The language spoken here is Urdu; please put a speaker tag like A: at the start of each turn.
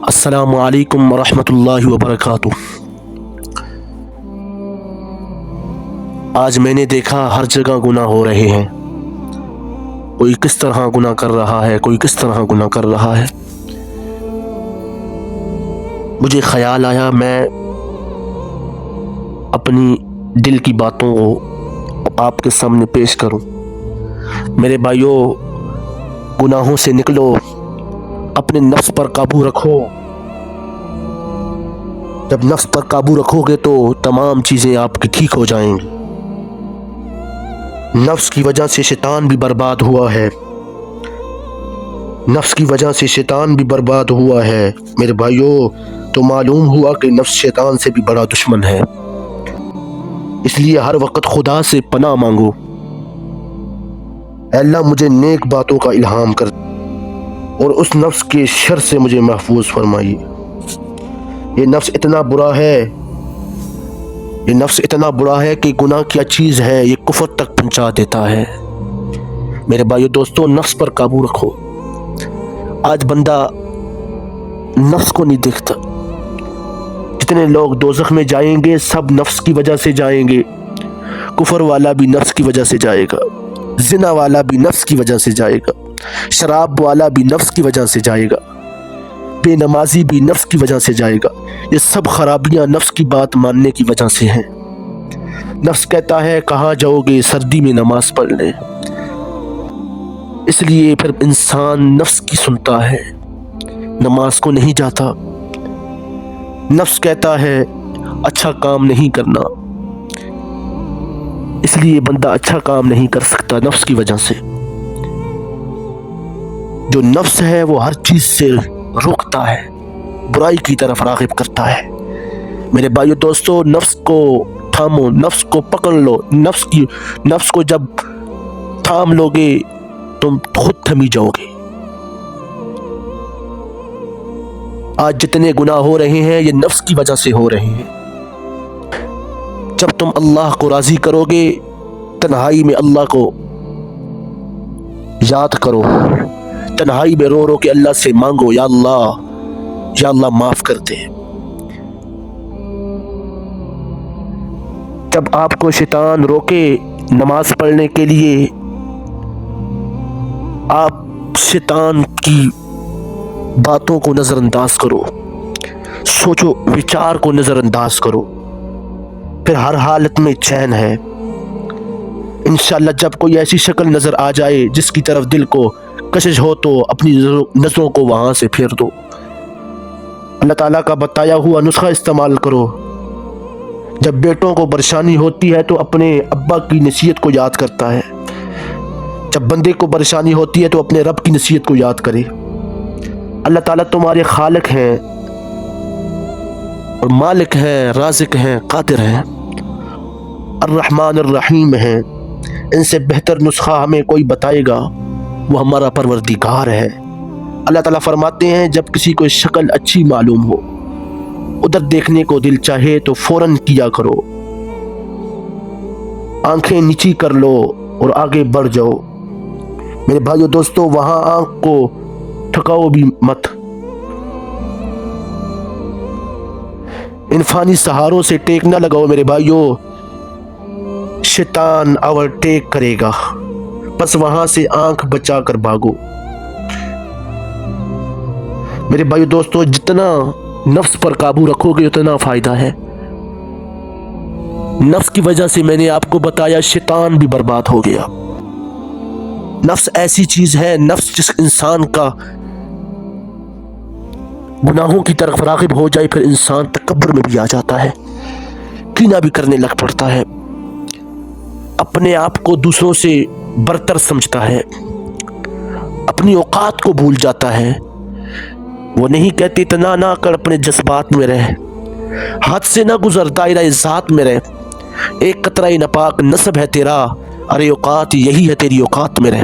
A: السلام علیکم ورحمۃ اللہ وبرکاتہ۔ آج میں نے دیکھا ہر جگہ گناہ ہو رہے ہیں، کوئی کس طرح گناہ کر رہا ہے، کوئی کس طرح گناہ کر رہا ہے۔ مجھے خیال آیا میں اپنی دل کی باتوں کو آپ کے سامنے پیش کروں۔ میرے بھائیوں، گناہوں سے نکلو، اپنے نفس پر قابو رکھو۔ جب نفس پر قابو رکھو گے تو تمام چیزیں آپ کی ٹھیک ہو جائیں گی۔ نفس کی وجہ سے شیطان بھی برباد ہوا ہے، نفس کی وجہ سے شیطان بھی برباد ہوا ہے۔ میرے بھائیوں، تو معلوم ہوا کہ نفس شیطان سے بھی بڑا دشمن ہے، اس لیے ہر وقت خدا سے پناہ مانگو۔ اے اللہ، مجھے نیک باتوں کا الہام کر اور اس نفس کے شر سے مجھے محفوظ فرمائیے۔ یہ نفس اتنا برا ہے، یہ نفس اتنا برا ہے کہ گناہ کیا چیز ہے، یہ کفر تک پہنچا دیتا ہے۔ میرے بھائیو دوستو، نفس پر قابو رکھو۔ آج بندہ نفس کو نہیں دیکھتا۔ جتنے لوگ دوزخ میں جائیں گے سب نفس کی وجہ سے جائیں گے۔ کفر والا بھی نفس کی وجہ سے جائے گا، زنا والا بھی نفس کی وجہ سے جائے گا، شراب والا بھی نفس کی وجہ سے جائے گا، بے نمازی بھی نفس کی وجہ سے جائے گا۔ یہ سب خرابیاں نفس کی بات ماننے کی وجہ سے ہیں۔ نفس کہتا ہے کہاں جاؤ گے، سردی میں نماز پڑھنے۔ اس لیے پھر انسان نفس کی سنتا ہے، نماز کو نہیں جاتا۔ نفس کہتا ہے اچھا کام نہیں کرنا، اس لیے بندہ اچھا کام نہیں کر سکتا نفس کی وجہ سے۔ جو نفس ہے وہ ہر چیز سے روکتا ہے، برائی کی طرف راغب کرتا ہے۔ میرے بھائیو دوستو، نفس کو تھامو، نفس کو پکڑ لو۔ نفس کو جب تھام لو گے تم خود تھمی جاؤ گے۔ آج جتنے گناہ ہو رہے ہیں یہ نفس کی وجہ سے ہو رہے ہیں۔ جب تم اللہ کو راضی کرو گے، تنہائی میں اللہ کو یاد کرو، تنہائی میں رو رو کے اللہ سے مانگو، یا اللہ معاف کر دے۔ جب آپ کو شیطان روکے نماز پڑھنے کے لیے، آپ شیطان کی باتوں کو نظر انداز کرو، سوچو وچار کو نظر انداز کرو، پھر ہر حالت میں چین ہے۔ انشاءاللہ جب کوئی ایسی شکل نظر آ جائے جس کی طرف دل کو کشش ہو تو اپنی نظروں کو وہاں سے پھیر دو۔ اللہ تعالیٰ کا بتایا ہوا نسخہ استعمال کرو۔ جب بیٹوں کو پریشانی ہوتی ہے تو اپنے ابا کی نصیحت کو یاد کرتا ہے، جب بندے کو پریشانی ہوتی ہے تو اپنے رب کی نصیحت کو یاد کرے۔ اللہ تعالیٰ تمہارے خالق ہیں اور مالک ہیں، رازق ہیں، قادر ہیں، الرحمن الرحیم ہیں۔ ان سے بہتر نسخہ ہمیں کوئی بتائے گا، وہ ہمارا پروردگار ہے۔ اللہ تعالیٰ فرماتے ہیں جب کسی کو شکل اچھی معلوم ہو، ادھر دیکھنے کو دل چاہے تو فوراً کیا کرو، آنکھیں نیچی کر لو اور آگے بڑھ جاؤ۔ میرے بھائیو دوستو، وہاں آنکھ کو ٹھکاؤ بھی مت۔ ان فانی سہاروں سے ٹیک نہ لگاؤ میرے بھائیو، شیطان اوورٹیک کرے گا، بس وہاں سے آنکھ بچا کر بھاگو۔ میرے بھائیو دوستو، جتنا نفس پر قابو رکھو گے اتنا فائدہ ہے۔ نفس کی وجہ سے میں نے آپ کو بتایا شیطان بھی برباد ہو گیا۔ نفس ایسی چیز ہے، نفس جس انسان کا گناہوں کی طرف راغب ہو جائے پھر انسان تکبر میں بھی آ جاتا ہے، کینہ بھی کرنے لگ پڑتا ہے، اپنے آپ کو دوسروں سے برتر سمجھتا ہے، اپنی اوقات کو بھول جاتا ہے۔ وہ نہیں کہتے اتنا نہ کر، اپنے جذبات میں رہ، حد سے نہ گزر، دائرہ ذات میں رہ، ایک قطرہ ناپاک نسب ہے تیرا، ارے اوقات یہی ہے تیری اوقات میں رہ۔